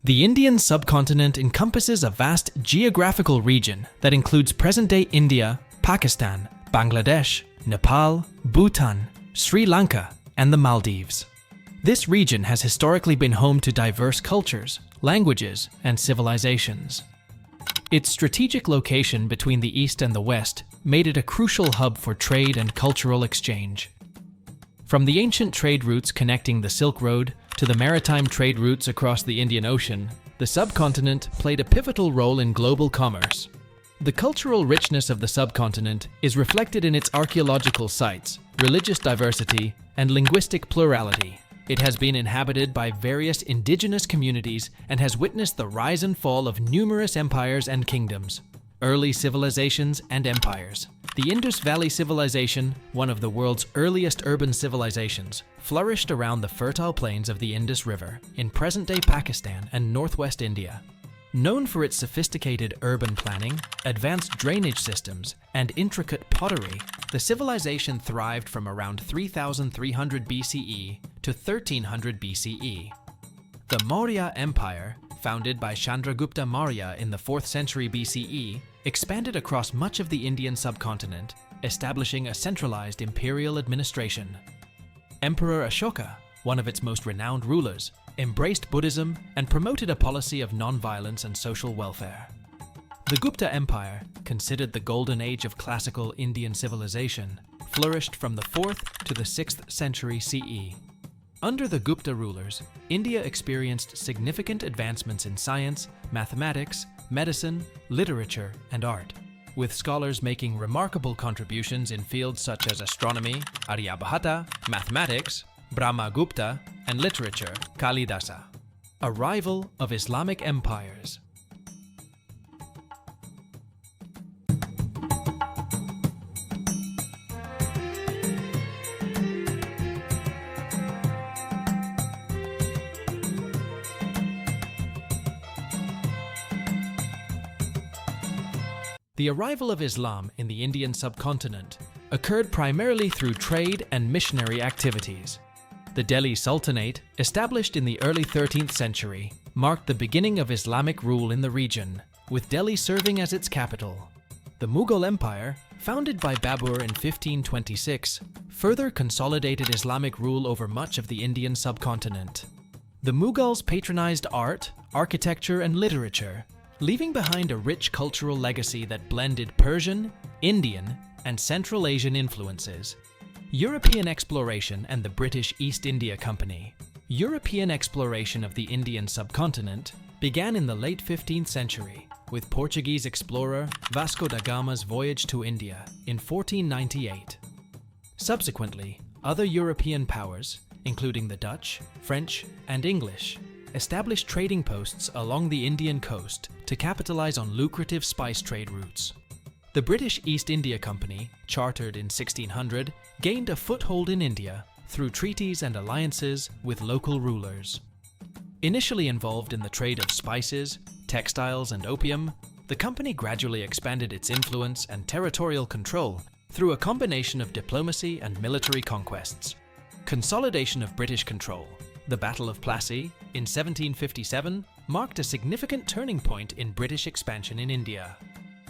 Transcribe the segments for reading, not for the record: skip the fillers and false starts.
The Indian subcontinent encompasses a vast geographical region that includes present-day India, Pakistan, Bangladesh, Nepal, Bhutan, Sri Lanka, and the Maldives. This region has historically been home to diverse cultures, languages, and civilizations. Its strategic location between the East and the West made it a crucial hub for trade and cultural exchange. From the ancient trade routes connecting the Silk Road to the maritime trade routes across the Indian Ocean, the subcontinent played a pivotal role in global commerce. The cultural richness of the subcontinent is reflected in its archaeological sites, religious diversity, and linguistic plurality. It has been inhabited by various indigenous communities and has witnessed the rise and fall of numerous empires and kingdoms, early civilizations and empires. The Indus Valley Civilization, one of the world's earliest urban civilizations, flourished around the fertile plains of the Indus River in present-day Pakistan and northwest India. Known for its sophisticated urban planning, advanced drainage systems, and intricate pottery, the civilization thrived from around 3300 BCE to 1300 BCE. The Maurya Empire, founded by Chandragupta Maurya in the 4th century BCE, expanded across much of the Indian subcontinent, establishing a centralized imperial administration. Emperor Ashoka, one of its most renowned rulers, embraced Buddhism and promoted a policy of non-violence and social welfare. The Gupta Empire, considered the golden age of classical Indian civilization, flourished from the 4th to the 6th century CE. Under the Gupta rulers, India experienced significant advancements in science, mathematics, medicine, literature, and art, with scholars making remarkable contributions in fields such as astronomy, Aryabhata, mathematics, Brahmagupta, and literature, Kalidasa. Arrival of Islamic empires. The arrival of Islam in the Indian subcontinent occurred primarily through trade and missionary activities. The Delhi Sultanate, established in the early 13th century, marked the beginning of Islamic rule in the region, with Delhi serving as its capital. The Mughal Empire, founded by Babur in 1526, further consolidated Islamic rule over much of the Indian subcontinent. The Mughals patronized art, architecture, and literature, leaving behind a rich cultural legacy that blended Persian, Indian, and Central Asian influences. European exploration and the British East India Company. European exploration of the Indian subcontinent began in the late 15th century with Portuguese explorer Vasco da Gama's voyage to India in 1498. Subsequently, other European powers, including the Dutch, French, and English, established trading posts along the Indian coast to capitalize on lucrative spice trade routes. The British East India Company, chartered in 1600, gained a foothold in India through treaties and alliances with local rulers. Initially involved in the trade of spices, textiles, and opium, the company gradually expanded its influence and territorial control through a combination of diplomacy and military conquests. Consolidation of British control. The Battle of Plassey in 1757 marked a significant turning point in British expansion in India.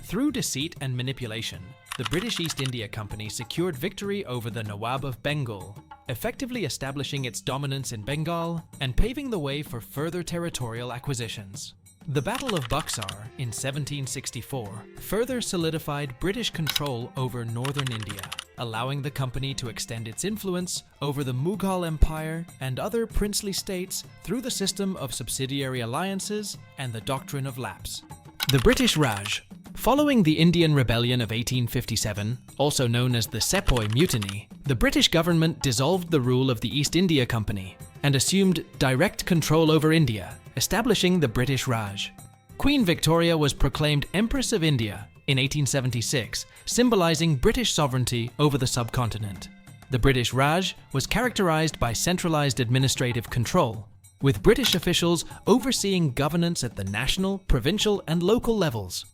Through deceit and manipulation, the British East India Company secured victory over the Nawab of Bengal, effectively establishing its dominance in Bengal and paving the way for further territorial acquisitions. The Battle of Buxar in 1764 further solidified British control over northern India, allowing the company to extend its influence over the Mughal Empire and other princely states through the system of subsidiary alliances and the doctrine of lapse. The British Raj. Following the Indian Rebellion of 1857, also known as the Sepoy Mutiny, the British government dissolved the rule of the East India Company and assumed direct control over India, establishing the British Raj. Queen Victoria was proclaimed Empress of India in 1876, symbolizing British sovereignty over the subcontinent. The British Raj was characterized by centralized administrative control, with British officials overseeing governance at the national, provincial, and local levels.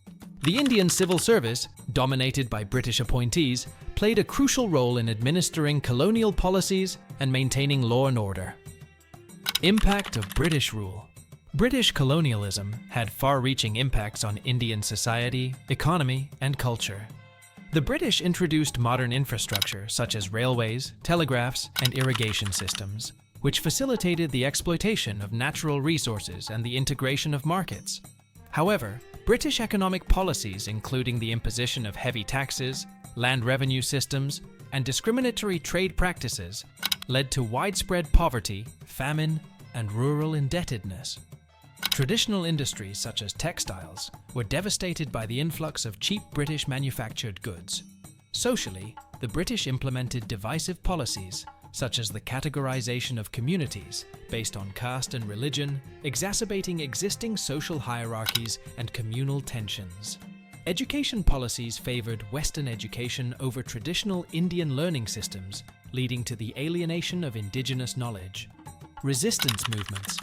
The Indian civil service, dominated by British appointees, played a crucial role in administering colonial policies and maintaining law and order. Impact of British rule. British colonialism had far-reaching impacts on Indian society, economy, and culture. The British introduced modern infrastructure such as railways, telegraphs, and irrigation systems, which facilitated the exploitation of natural resources and the integration of markets. However, British economic policies, including the imposition of heavy taxes, land revenue systems, and discriminatory trade practices, led to widespread poverty, famine, and rural indebtedness. Traditional industries such as textiles were devastated by the influx of cheap British manufactured goods. Socially, the British implemented divisive policies such as the categorization of communities based on caste and religion, exacerbating existing social hierarchies and communal tensions. Education policies favored Western education over traditional Indian learning systems, leading to the alienation of indigenous knowledge. Resistance movements.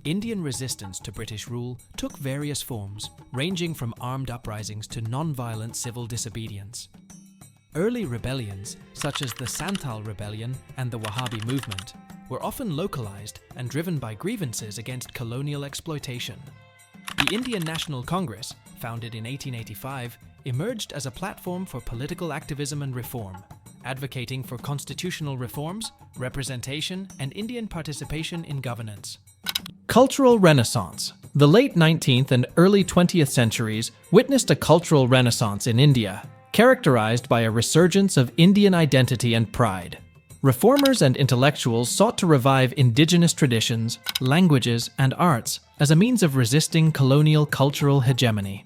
Indian resistance to British rule took various forms, ranging from armed uprisings to non-violent civil disobedience. Early rebellions, such as the Santhal Rebellion and the Wahhabi movement, were often localized and driven by grievances against colonial exploitation. The Indian National Congress, founded in 1885, emerged as a platform for political activism and reform, advocating for constitutional reforms, representation, and Indian participation in governance. Cultural Renaissance. The late 19th and early 20th centuries witnessed a cultural renaissance in India, characterized by a resurgence of Indian identity and pride. Reformers and intellectuals sought to revive indigenous traditions, languages, and arts as a means of resisting colonial cultural hegemony.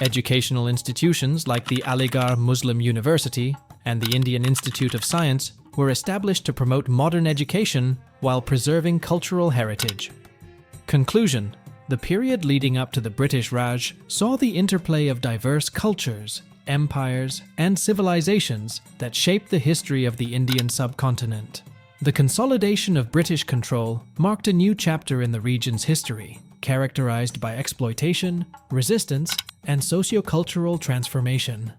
Educational institutions like the Aligarh Muslim University and the Indian Institute of Science were established to promote modern education while preserving cultural heritage. Conclusion: the period leading up to the British Raj saw the interplay of diverse cultures, empires, and civilizations that shaped the history of the Indian subcontinent. The consolidation of British control marked a new chapter in the region's history, characterized by exploitation, resistance, and socio-cultural transformation.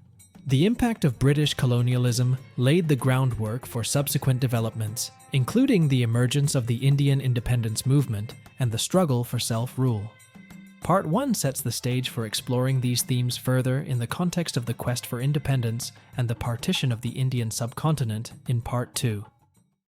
The impact of British colonialism laid the groundwork for subsequent developments, including the emergence of the Indian independence movement and the struggle for self-rule. Part 1 sets the stage for exploring these themes further in the context of the quest for independence and the partition of the Indian subcontinent in Part 2.